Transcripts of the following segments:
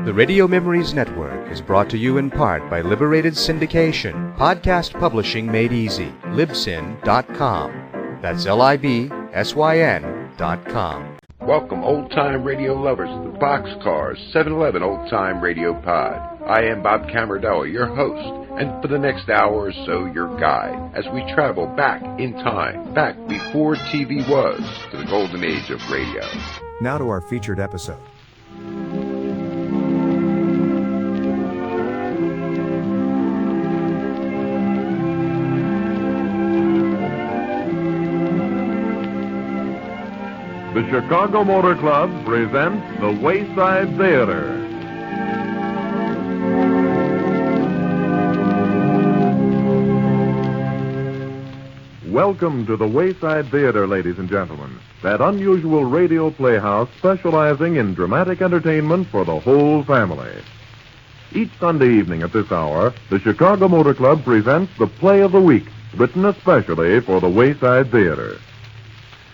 The Radio Memories Network is brought to you in part by Liberated Syndication, podcast publishing made easy, libsyn.com. That's libsyn.com. Welcome, old-time radio lovers, to the Boxcars 711 Old-Time Radio Pod. I am Bob Camardella, your host, and for the next hour or so, your guide, as we travel back in time, back before TV was, to the golden age of radio. Now to our featured episode. The Chicago Motor Club presents the Wayside Theater. Welcome to the Wayside Theater, ladies and gentlemen. That unusual radio playhouse specializing in dramatic entertainment for the whole family. Each Sunday evening at this hour, the Chicago Motor Club presents the Play of the Week, written especially for the Wayside Theater.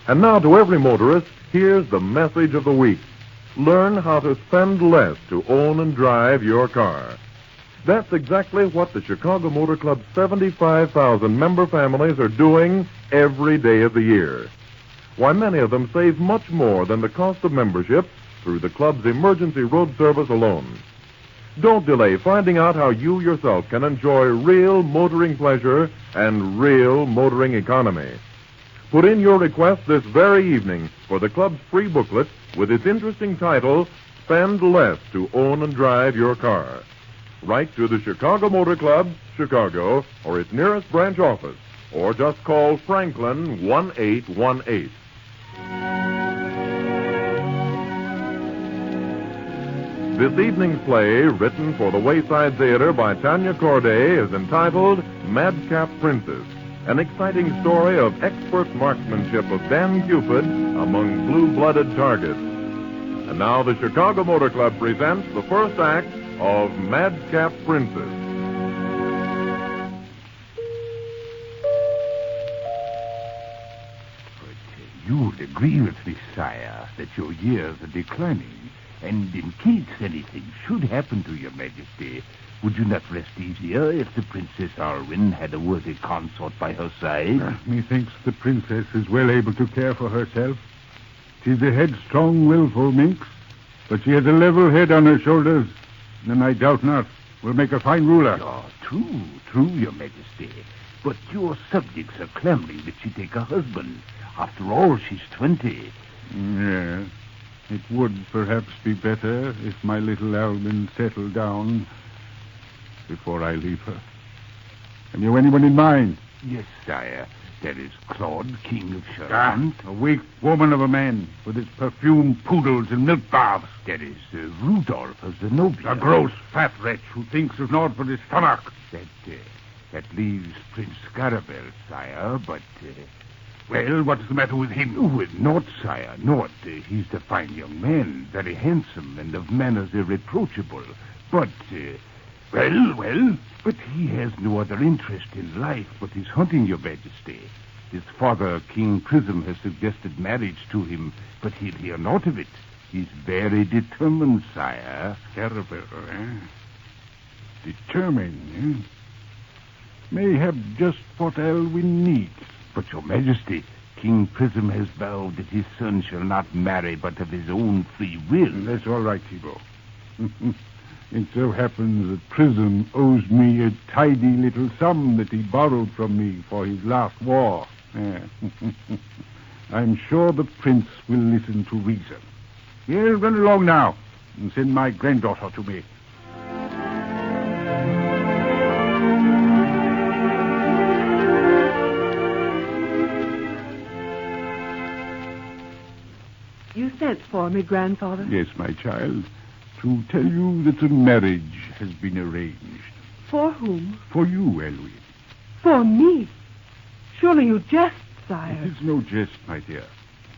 And now to every motorist, here's the message of the week. Learn how to spend less to own and drive your car. That's exactly what the Chicago Motor Club's 75,000 member families are doing every day of the year. Why, many of them save much more than the cost of membership through the club's emergency road service alone. Don't delay finding out how you yourself can enjoy real motoring pleasure and real motoring economy. Put in your request this very evening for the club's free booklet with its interesting title, Spend Less to Own and Drive Your Car. Write to the Chicago Motor Club, Chicago, or its nearest branch office, or just call Franklin 1818. This evening's play, written for the Wayside Theater by Tanya Corday, is entitled Madcap Princess. An exciting story of expert marksmanship of Dan Cupid among blue-blooded targets. And now the Chicago Motor Club presents the first act of Madcap Princess. But you would agree with me, sire, that your years are declining, and in case anything should happen to your majesty, would you not rest easier if the Princess Arwen had a worthy consort by her side? Methinks the princess is well able to care for herself. She's a headstrong, willful minx, but she has a level head on her shoulders, and I doubt not will make a fine ruler. Oh, true, your majesty. But your subjects are clamoring that she take a husband. After all, she's 20. Yes, it would perhaps be better if my little Alvin settled down before I leave her. Have you anyone in mind? Yes, sire. There is Claude, King of Charente. A weak woman of a man with his perfumed poodles and milk baths. There is Rudolph of Zenobia. A gross fat wretch who thinks of naught but his stomach. That leaves Prince Scarabel, sire, but... Well, what is the matter with him? Oh, naught, sire, naught. He's a fine young man, very handsome, and of manners irreproachable. But... Well, but he has no other interest in life but his hunting, your majesty. His father, King Prism, has suggested marriage to him, but he'll hear naught of it. He's very determined, sire. Terrible, Determined, May have just what Elwyn needs. But, your majesty, King Prism has vowed that his son shall not marry but of his own free will. That's all right, Thibault. It so happens that Prism owes me a tidy little sum that he borrowed from me for his last war. I'm sure the prince will listen to reason. Here, run along now and send my granddaughter to me. You sent for me, grandfather? Yes, my child. To tell you that a marriage has been arranged. For whom? For you, Elwyn. For me? Surely you jest, sire. It is no jest, my dear.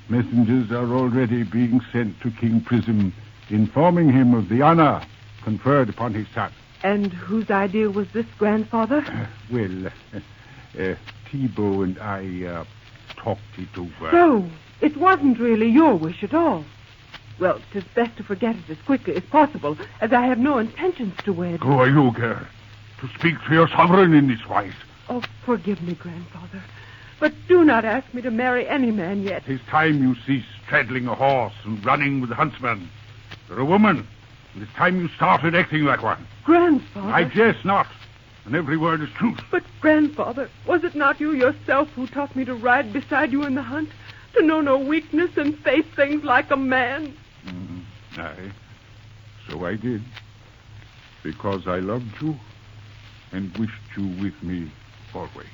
Messengers are already being sent to King Prism, informing him of the honor conferred upon his son. And whose idea was this, grandfather? Thibault and I talked it over. So, it wasn't really your wish at all. Well, 'tis best to forget it as quickly as possible, as I have no intentions to wed. Who are you, girl, to speak to your sovereign in this wise? Oh, forgive me, grandfather. But do not ask me to marry any man yet. 'Tis time you cease straddling a horse and running with the huntsman. You're a woman, and it's time you started acting like one. Grandfather. I jest not, and every word is truth. But, grandfather, was it not you yourself who taught me to ride beside you in the hunt? To know no weakness and face things like a man? Aye, so I did. Because I loved you and wished you with me always.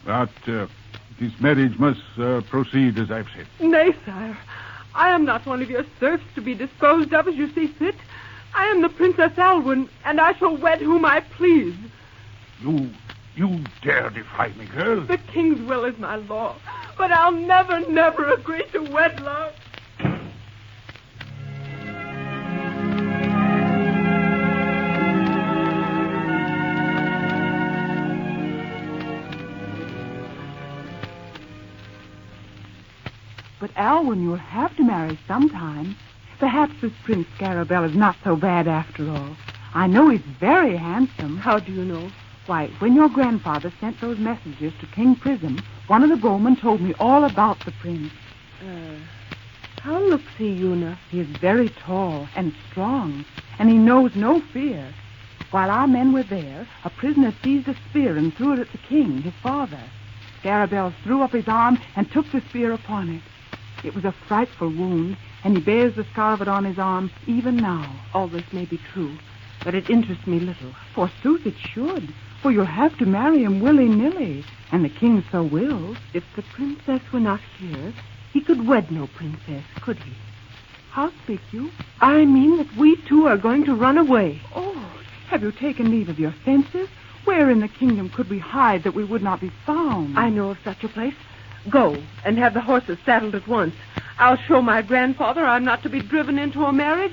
But this marriage must proceed as I've said. Nay, sire. I am not one of your serfs to be disposed of as you see fit. I am the Princess Alwyn, and I shall wed whom I please. You dare defy me, girl? The king's will is my law, but I'll never, never agree to wedlock. But, Alwyn, you'll have to marry sometime. Perhaps this Prince Scarabell is not so bad after all. I know he's very handsome. How do you know? Why, when your grandfather sent those messages to King Prism, one of the bowmen told me all about the prince. How looks he, Una? He is very tall and strong, and he knows no fear. While our men were there, a prisoner seized a spear and threw it at the king, his father. Scarabell threw up his arm and took the spear upon it. It was a frightful wound, and he bears the scar of it on his arm even now. All this may be true, but it interests me little. Forsooth it should, for you'll have to marry him willy-nilly, and the king so wills. If the princess were not here, he could wed no princess, could he? How speak you? I mean that we two are going to run away. Oh, have you taken leave of your senses? Where in the kingdom could we hide that we would not be found? I know of such a place. Go, and have the horses saddled at once. I'll show my grandfather I'm not to be driven into a marriage.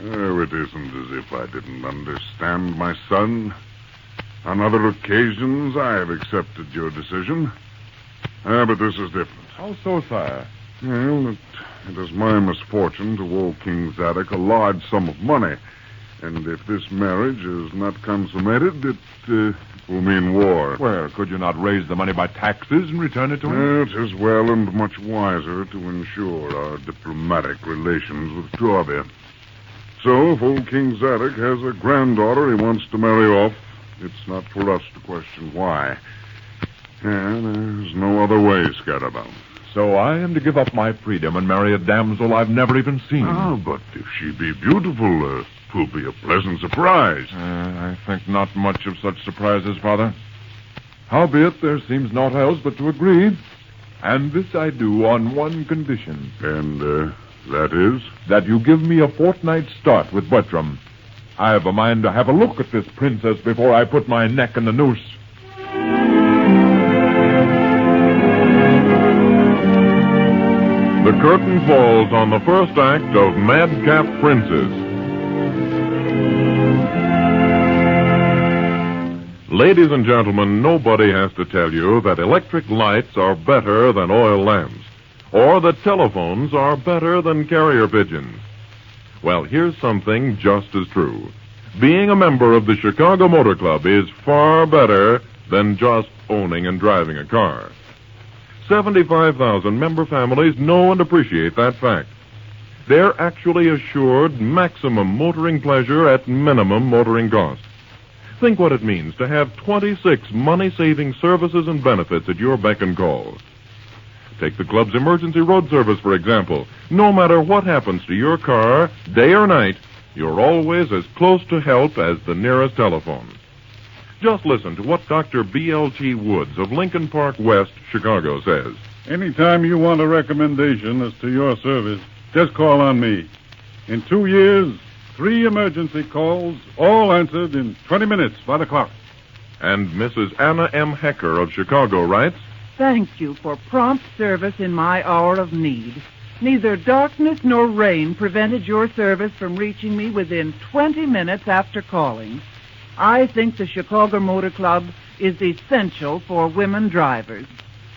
Oh, it isn't as if I didn't understand, my son. On other occasions, I have accepted your decision. But this is different. How so, sire? Well, it is my misfortune to owe King Zadok a large sum of money. And if this marriage is not consummated, it will mean war. Well, could you not raise the money by taxes and return it to him? It is well and much wiser to ensure our diplomatic relations with Jorvia. So, if old King Zadok has a granddaughter he wants to marry off, it's not for us to question why. And there's no other way, Scarabell. So I am to give up my freedom and marry a damsel I've never even seen. But if she be beautiful, 'twill be a pleasant surprise. I think not much of such surprises, Father. Howbeit, there seems naught else but to agree. And this I do on one condition. And, that is? That you give me a fortnight's start with Bertram. I have a mind to have a look at this princess before I put my neck in the noose. The curtain falls on the first act of Madcap Princes. Ladies and gentlemen, nobody has to tell you that electric lights are better than oil lamps, or that telephones are better than carrier pigeons. Well, here's something just as true. Being a member of the Chicago Motor Club is far better than just owning and driving a car. 75,000 member families know and appreciate that fact. They're actually assured maximum motoring pleasure at minimum motoring cost. Think what it means to have 26 money-saving services and benefits at your beck and call. Take the club's emergency road service, for example. No matter what happens to your car, day or night, you're always as close to help as the nearest telephone. Just listen to what Dr. B.L.T. Woods of Lincoln Park West, Chicago, says. Anytime you want a recommendation as to your service, just call on me. In 2 years, 3 emergency calls, all answered in 20 minutes by the clock. And Mrs. Anna M. Hecker of Chicago writes, Thank you for prompt service in my hour of need. Neither darkness nor rain prevented your service from reaching me within 20 minutes after calling. I think the Chicago Motor Club is essential for women drivers.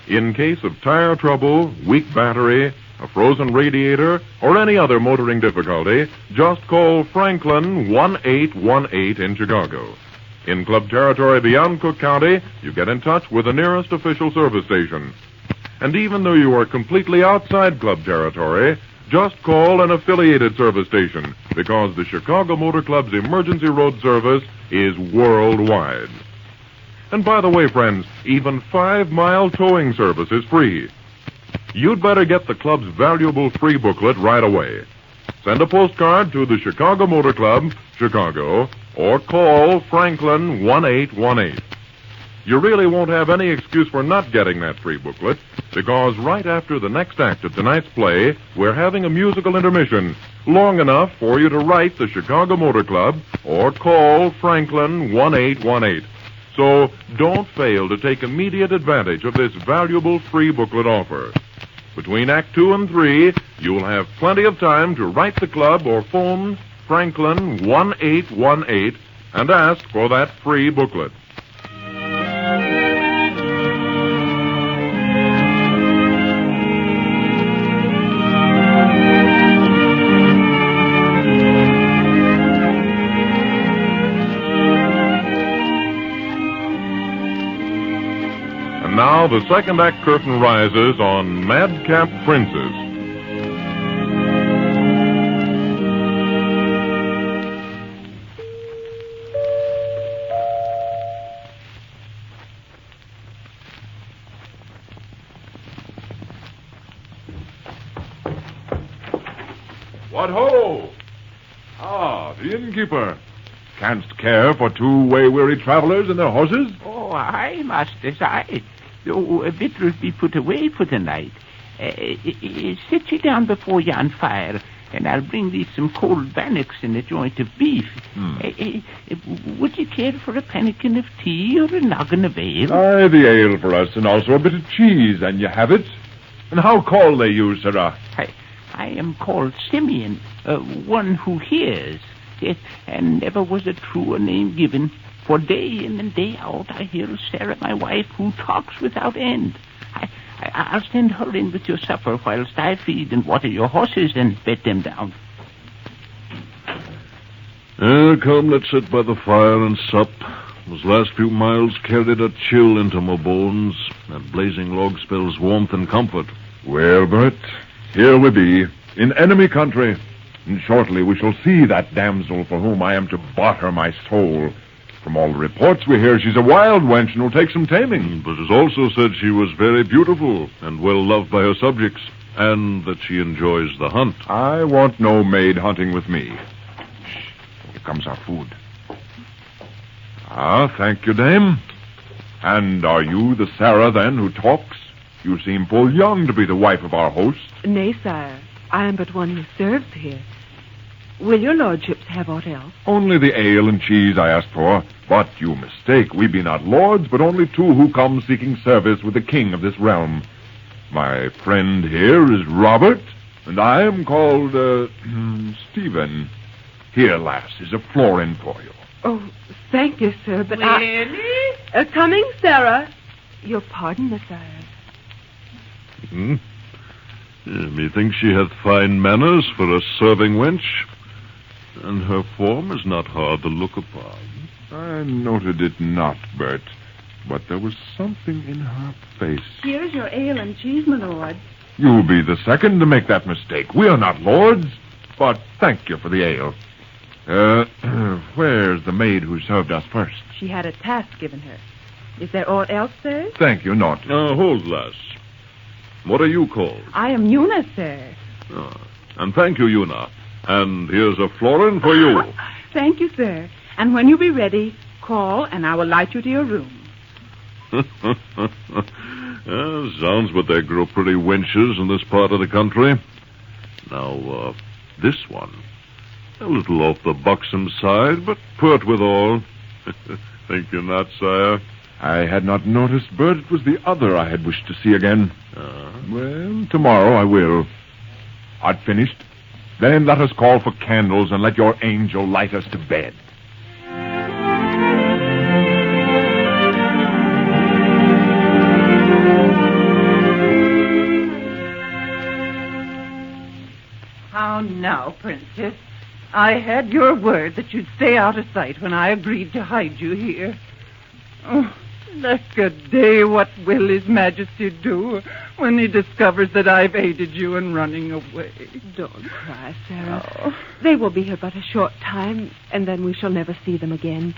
In case of tire trouble, weak battery, a frozen radiator, or any other motoring difficulty, just call Franklin 1818 in Chicago. In club territory beyond Cook County, you get in touch with the nearest official service station. And even though you are completely outside club territory, just call an affiliated service station, because the Chicago Motor Club's emergency road service is worldwide. And by the way, friends, even 5-mile towing service is free. You'd better get the club's valuable free booklet right away. Send a postcard to the Chicago Motor Club, Chicago, or call Franklin 1818. You really won't have any excuse for not getting that free booklet, because right after the next act of tonight's play, we're having a musical intermission, long enough for you to write the Chicago Motor Club or call Franklin 1818. So don't fail to take immediate advantage of this valuable free booklet offer. Between Act 2 and 3, you'll have plenty of time to write the club or phone Franklin 1818 and ask for that free booklet. And now the second act curtain rises on Madcap Princess. What ho! Ah, the innkeeper. Canst care for 2 way-weary travelers and their horses? Oh, aye, master, aye. Though victuals be put away for the night. Sit ye down before yon fire, and I'll bring thee some cold bannocks and a joint of beef. Would ye care for a pannikin of tea or a noggin of ale? Aye, the ale for us, and also a bit of cheese, and you have it. And how call they you, sirrah? I am called Simeon, one who hears. Yes, and never was a truer name given. For day in and day out I hear Sarah, my wife, who talks without end. I'll send her in with your supper whilst I feed and water your horses and bed them down. Come, let's sit by the fire and sup. Those last few miles carried a chill into my bones. That blazing log spells warmth and comfort. Well, Bert, here we be, in enemy country. And shortly we shall see that damsel for whom I am to barter my soul. From all the reports we hear, she's a wild wench and will take some taming. But it's also said she was very beautiful and well loved by her subjects, and that she enjoys the hunt. I want no maid hunting with me. Shh, here comes our food. Ah, thank you, dame. And are you the Sarah, then, who talks? You seem full young to be the wife of our host. Nay, sire, I am but one who serves here. Will your lordships have aught else? Only the ale and cheese I asked for. But you mistake. We be not lords, but only 2 who come seeking service with the king of this realm. My friend here is Robert, and I am called, Stephen. Here, lass, is a florin for you. Oh, thank you, sir, but Really? Coming, Sarah. Your pardon, messire. Methinks she hath fine manners for a serving wench, and her form is not hard to look upon. I noted it not, Bert, but there was something in her face. Here's your ale and cheese, my lord. You'll be the second to make that mistake. We are not lords, but thank you for the ale. Where's the maid who served us first? She had a task given her. Is there aught else, sir? Thank you, not. Hold, lass. What are you called? I am Una, sir. And thank you, Una. And here's a florin for you. Thank you, sir. And when you be ready, call, and I will light you to your room. Sounds but they grow pretty wenches in this part of the country. Now, this one. A little off the buxom side, but pert withal. Think you not, sire? I had not noticed, Bert. It was the other I had wished to see again. Well, tomorrow I will. Art finished? Then let us call for candles and let your angel light us to bed. How now, Princess? I had your word that you'd stay out of sight when I agreed to hide you here. Oh, lack a day, what will His Majesty do when he discovers that I've aided you in running away? Don't cry, Sarah. Oh. They will be here but a short time, and then we shall never see them again.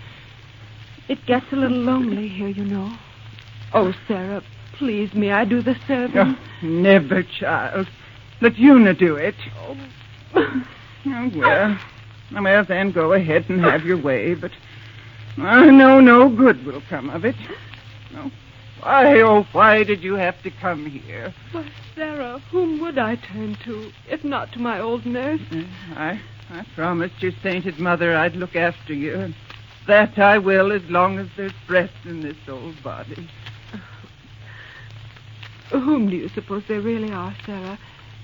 It gets a little lonely here, you know. Oh, Sarah, please, may I do the serving? Oh, never, child. Let Una do it. Oh, well, then go ahead and have your way, but I know no good will come of it. Why did you have to come here? Why, Sarah, whom would I turn to, if not to my old nurse? I promised your sainted mother I'd look after you, and that I will as long as there's breath in this old body. Whom do you suppose they really are, Sarah?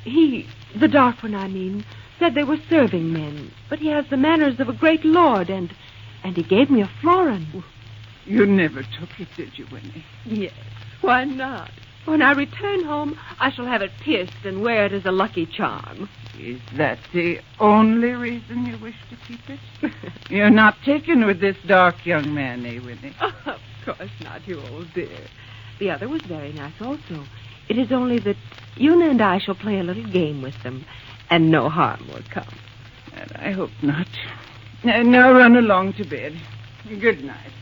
He, the dark one, I mean, said they were serving men, but he has the manners of a great lord, and he gave me a florin. You never took it, did you, Winnie? Yes, why not? When I return home, I shall have it pierced and wear it as a lucky charm. Is that the only reason you wish to keep it? You're not taken with this dark young man, eh, Winnie? Oh, of course not, you old dear. The other was very nice also. It is only that Una and I shall play a little game with them, and no harm will come. And I hope not. Now run along to bed. Good night.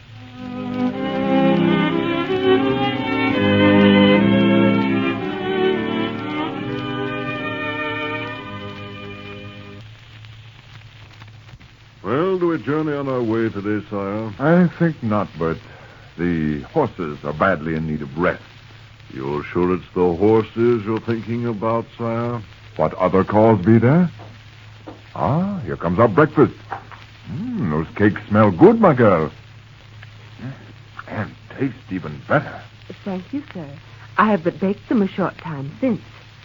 Well, do we journey on our way today, sire? I think not, but the horses are badly in need of rest. You're sure it's the horses you're thinking about, sire? What other cause be there? Ah, here comes our breakfast. Those cakes smell good, my girl. And taste even better. Thank you, sir. I have but baked them a short time since.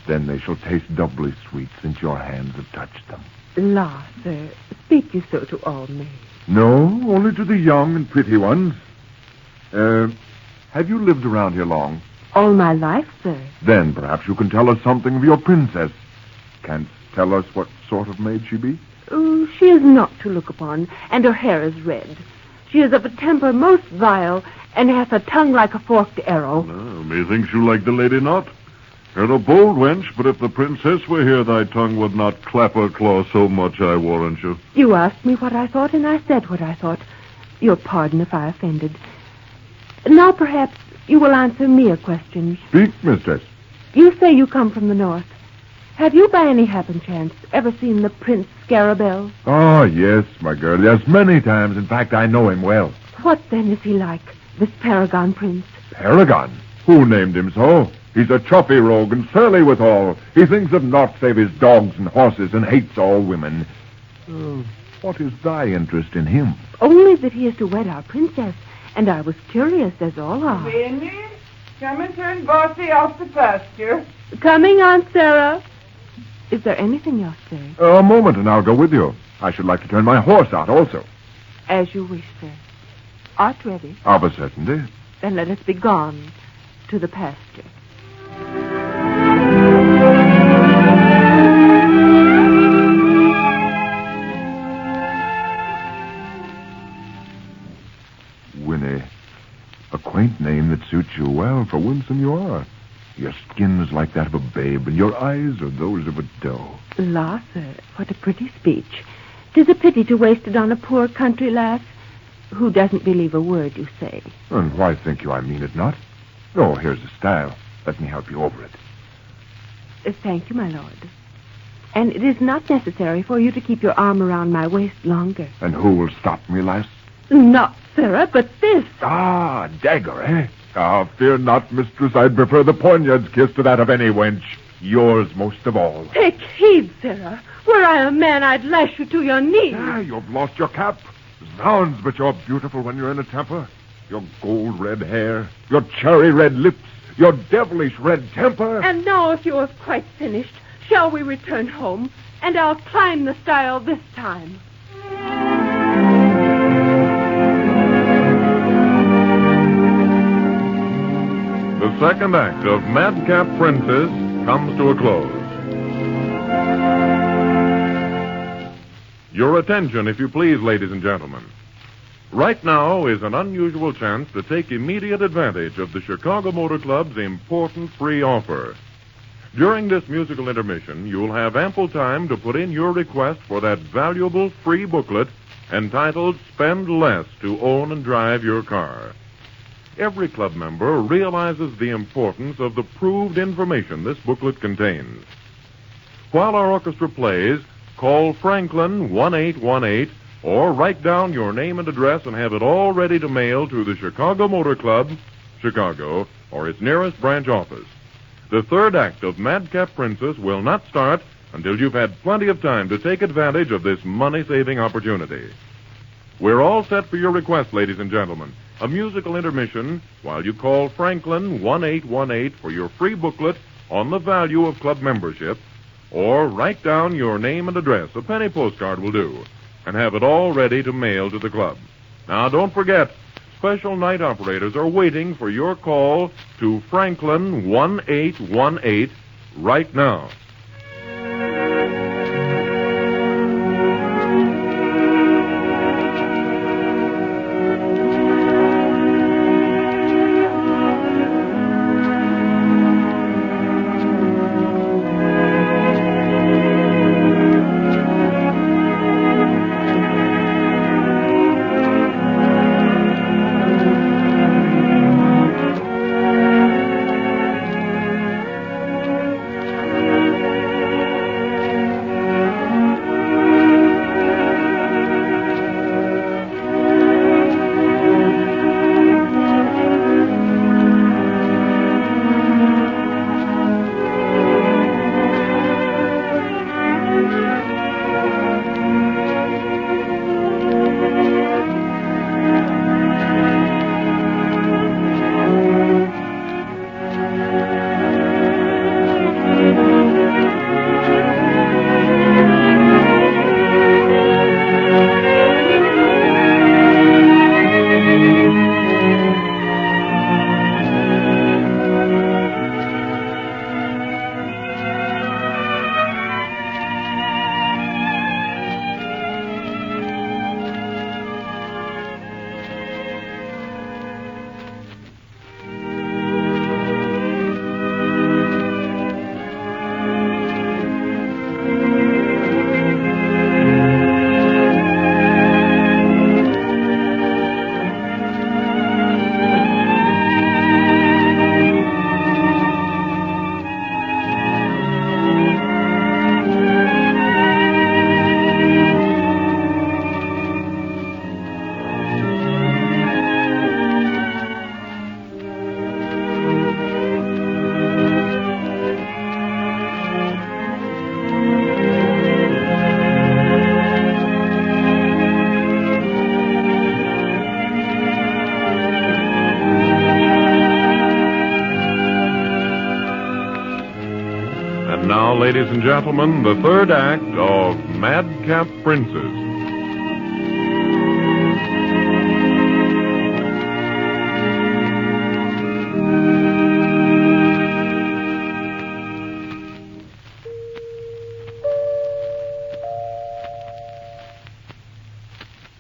Then they shall taste doubly sweet since your hands have touched them. La, sir, speak you so to all maids? No, only to the young and pretty ones. Have you lived around here long? All my life, sir. Then perhaps you can tell us something of your princess. Can't tell us what sort of maid she be? Oh, she is not to look upon, and her hair is red. She is of a temper most vile, and hath a tongue like a forked arrow. Methinks you like the lady not. You're a bold wench, but if the princess were here, thy tongue would not clap her claw so much, I warrant you. You asked me what I thought, and I said what I thought. Your pardon if I offended. Now, perhaps, you will answer me a question. Speak, mistress. You say you come from the north. Have you, by any happen chance, ever seen the Prince Scarabell? Oh, yes, my girl. Yes, many times. In fact, I know him well. What, then, is he like, this paragon prince? Paragon? Who named him so? He's a choppy rogue and surly withal. He thinks of naught save his dogs and horses and hates all women. What is thy interest in him? Only that he is to wed our princess, and I was curious, as all are. Winnie, come and turn Bossy off the pasture. Coming, Aunt Sarah. Is there anything else, sir? A moment, and I'll go with you. I should like to turn my horse out also. As you wish, sir. Art ready? Of a certainty. Then let us be gone to the pasture. Winnie, a quaint name that suits you well, for winsome you are. Your skin is like that of a babe, and your eyes are those of a doe. La, sir, what a pretty speech. 'Tis a pity to waste it on a poor country lass who doesn't believe a word you say. And why think you I mean it not? Oh, here's the stile. Let me help you over it. Thank you, my lord. And it is not necessary for you to keep your arm around my waist longer. And who will stop me, lass? Not, sirrah, but this. Ah, dagger, eh? Ah, fear not, mistress. I'd prefer the poniard's kiss to that of any wench. Yours most of all. Take heed, sirrah. Were I a man, I'd lash you to your knees. Ah, you've lost your cap. Zounds, but you're beautiful when you're in a temper. Your gold red hair, your cherry red lips, your devilish red temper. And now, if you have quite finished, Shall we return home? And I'll climb the stile this time. The second act of Madcap Princess comes to a close. Your attention, if you please, ladies and gentlemen. Right now is an unusual chance to take immediate advantage of the Chicago Motor Club's important free offer. During this musical intermission, you'll have ample time to put in your request for that valuable free booklet entitled Spend Less to Own and Drive Your Car. Every club member realizes the importance of the proved information this booklet contains. While our orchestra plays, call Franklin 1818 or write down your name and address and have it all ready to mail to the Chicago Motor Club, Chicago, or its nearest branch office. The third act of Madcap Princess will not start until you've had plenty of time to take advantage of this money-saving opportunity. We're all set for your request, ladies and gentlemen. A musical intermission while you call Franklin 1818 for your free booklet on the value of club membership, or write down your name and address, a penny postcard will do, and have it all ready to mail to the club. Now, don't forget, special night operators are waiting for your call to Franklin 1818 right now. Now, ladies and gentlemen, the third act of Madcap Princess.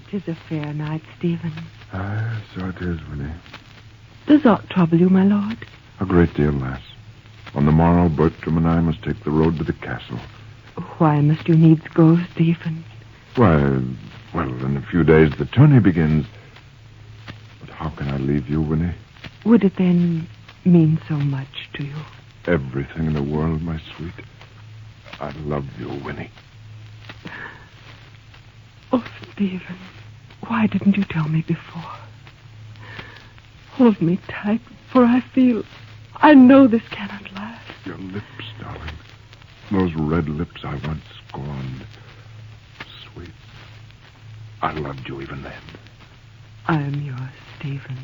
Tis a fair night, Stephen. Aye, so it is, Winnie. Does aught trouble you, my lord? A great deal, lass. On the morrow, Bertram and I must take the road to the castle. Why must you needs go, Stephen? Why, well, in a few days the tourney begins. But how can I leave you, Winnie? Would it then mean so much to you? Everything in the world, my sweet. I love you, Winnie. Oh, Stephen, why didn't you tell me before? Hold me tight, for I know this cannot last. Your lips, darling. Those red lips I once scorned. Sweet. I loved you even then. I am yours, Stephen.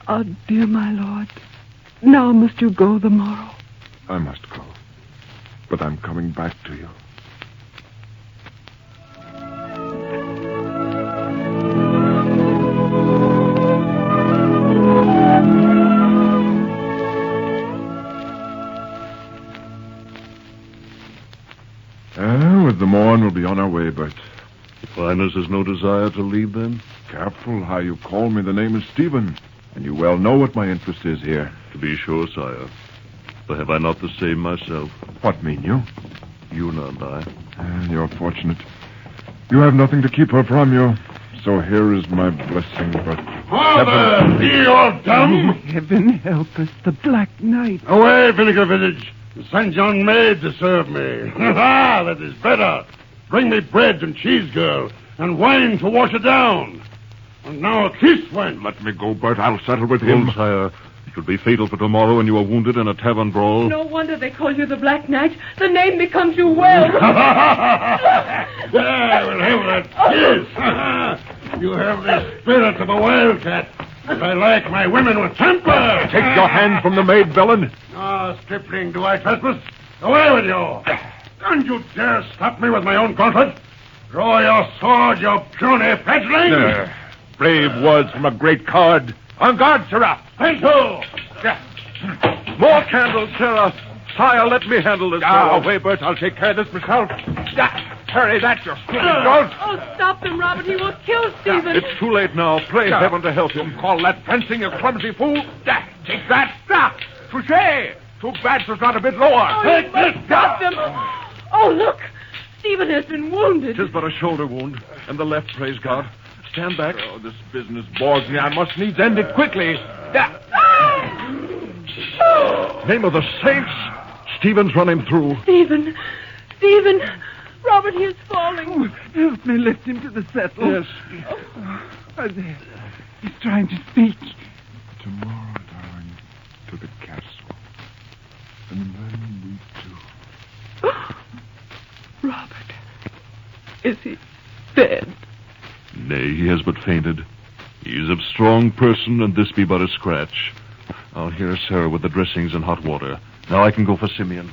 Oh, dear my lord, now must you go the morrow? I must go. But I'm coming back to you. With the morn, we'll be on our way, Bert. Your Highness has no desire to leave, then? Careful how you call me. The name is Stephen, and you well know what my interest is here. To be sure, sire. But have I not the same myself? What mean you? Una and I. You're fortunate. You have nothing to keep her from you. So here is my blessing, but... Father! Be all dumb! Heaven help us, the Black Knight. Away, Vinegar Village! Send young maid to serve me. Ha! That is better. Bring me bread and cheese, girl, and wine to wash it down. And now a kiss, wench. Let me go, Bert. I'll settle with him. Sire. It will be fatal for tomorrow when you are wounded in a tavern brawl. No wonder they call you the Black Knight. The name becomes you well. Yeah, we'll have that kiss. You have the spirit of a wildcat. But I like my women with temper. Take your hand from the maid, villain. Ah, stripling, do I trespass? Away with you. Don't you dare stop me with my own gauntlet. Draw your sword, you puny fledgling. Brave words from a great coward. On guard, sirrah. Thank you. More candles, sirrah. Sire, let me handle this. Away, Bert. I'll take care of this myself. Hurry, that's your stupid goat. Oh, stop him, Robert. He will kill Stephen. It's too late now. Pray heaven to help him. Call that fencing, you clumsy fool. Take that. Stop. Touché. Too bad it was not a bit lower. Oh, you must stop them. Oh, look. Stephen has been wounded. Tis but a shoulder wound. And the left, praise God. Stand back. Oh, this business bores me. I must needs end it quickly. Name of the saints. Stephen's run him through. Stephen. Robert, he is falling. Oh, help me lift him to the settle. Yes. Oh, there. He's trying to speak. Tomorrow, darling, to the castle. And then we two. Robert, is he dead? Nay, he has but fainted. He is of strong person, and this be but a scratch. I'll hear Sarah with the dressings and hot water. Now I can go for Simeon.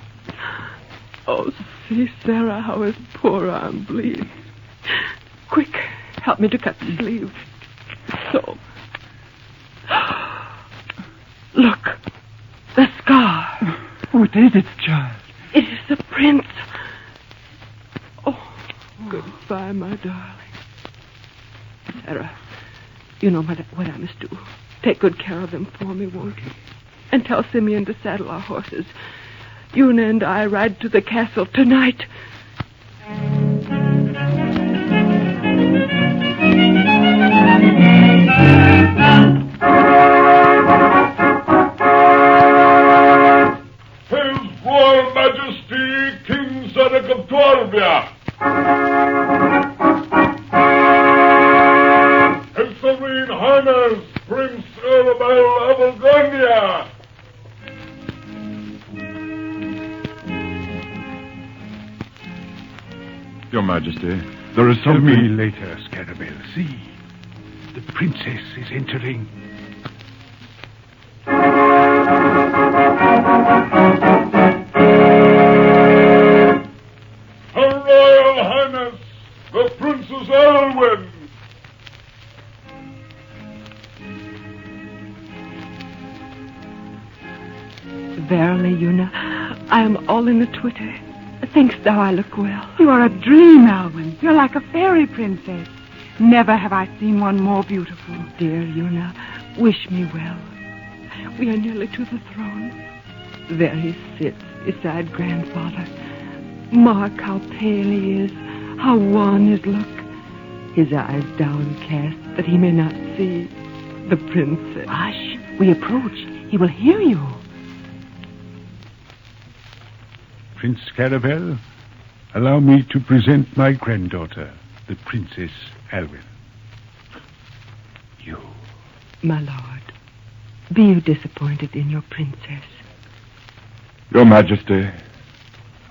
Oh, see, Sarah, how his poor arm bleeds. Quick, help me to cut the sleeve. So. Look, the scar. What is it, child? It is the prince. Oh, goodbye, my darling. Sarah, you know what I must do. Take good care of them for me, won't you? And tell Simeon to saddle our horses. Una and I ride to the castle tonight. His Royal Majesty, King Zedek of Torbia. His Serene Highness, Prince Arabelle of Algonia. Your Majesty, there is Tell me something... later, Scarabell. See, the princess is entering. Her Royal Highness, the Princess Elwyn. Verily, Una, I am all in a twitter. Thinkst thou I look well? You are a dream, Alwyn. You're like a fairy princess. Never have I seen one more beautiful. Dear Una, wish me well. We are nearly to the throne. There he sits beside grandfather. Mark how pale he is, how wan his look. His eyes downcast that he may not see the princess. Hush, we approach. He will hear you. Prince Scarabell, allow me to present my granddaughter, the Princess Alwyn. You. My lord, be you disappointed in your princess? Your Majesty,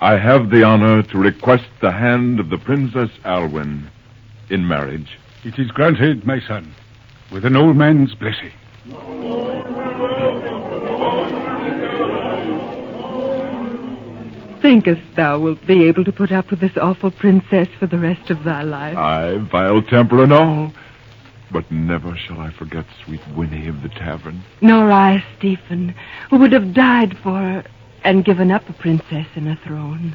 I have the honor to request the hand of the Princess Alwyn in marriage. It is granted, my son, with an old man's blessing. thinkest thou wilt be able to put up with this awful princess for the rest of thy life? Aye, vile temper and all. But never shall I forget sweet Winnie of the tavern. Nor I, Stephen, who would have died for her and given up a princess and a throne.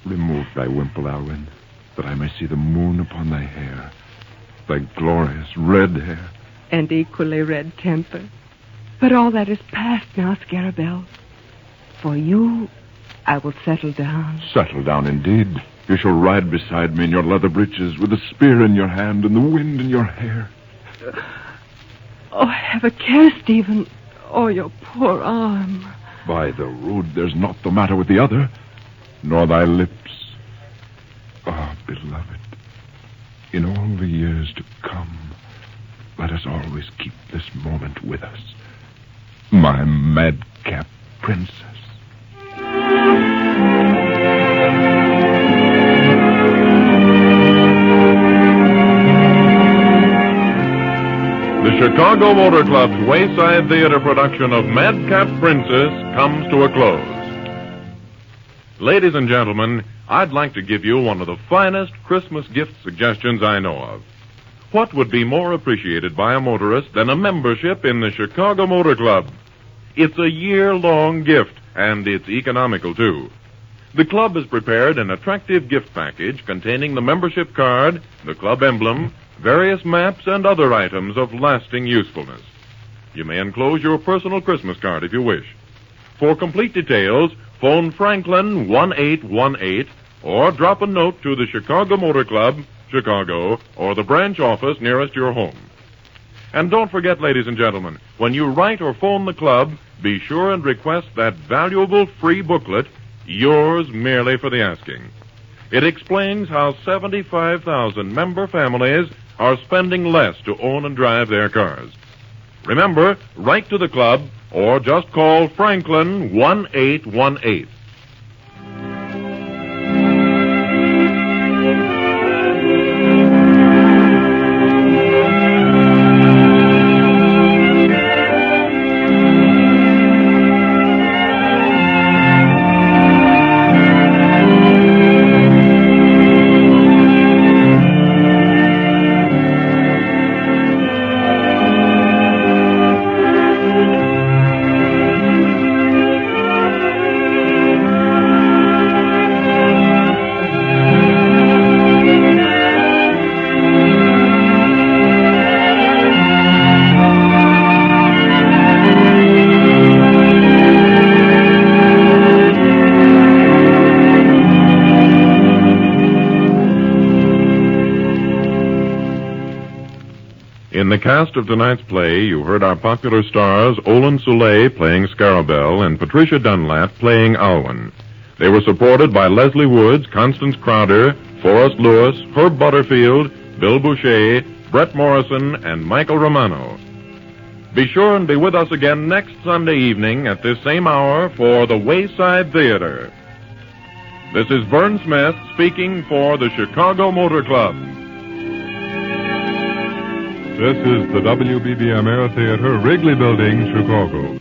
Remove thy wimple, Alwyn, that I may see the moon upon thy hair, thy glorious red hair. And equally red temper. But all that is past now, Scarabell. For you, I will settle down. Settle down, indeed. You shall ride beside me in your leather breeches, with a spear in your hand and the wind in your hair. Oh, have a care, Stephen. Oh, your poor arm. By the rood, there's naught the matter with the other, nor thy lips. Oh, beloved, in all the years to come, let us always keep this moment with us. My madcap princess. The Chicago Motor Club's Wayside Theater production of Madcap Princess comes to a close. Ladies and gentlemen, I'd like to give you one of the finest Christmas gift suggestions I know of. What would be more appreciated by a motorist than a membership in the Chicago Motor Club? It's a year-long gift, and it's economical, too. The club has prepared an attractive gift package containing the membership card, the club emblem, various maps, and other items of lasting usefulness. You may enclose your personal Christmas card if you wish. For complete details, phone Franklin 1818 or drop a note to the Chicago Motor Club, Chicago, or the branch office nearest your home. And don't forget, ladies and gentlemen, when you write or phone the club, be sure and request that valuable free booklet, Yours Merely for the Asking. It explains how 75,000 member families are spending less to own and drive their cars. Remember, write to the club or just call Franklin 1818. In the cast of tonight's play, you heard our popular stars Olin Soule playing Scarabell and Patricia Dunlap playing Alwyn. They were supported by Leslie Woods, Constance Crowder, Forrest Lewis, Herb Butterfield, Bill Boucher, Brett Morrison, and Michael Romano. Be sure and be with us again next Sunday evening at this same hour for the Wayside Theater. This is Vern Smith speaking for the Chicago Motor Club. This is the WBBM Air Theater, Wrigley Building, Chicago.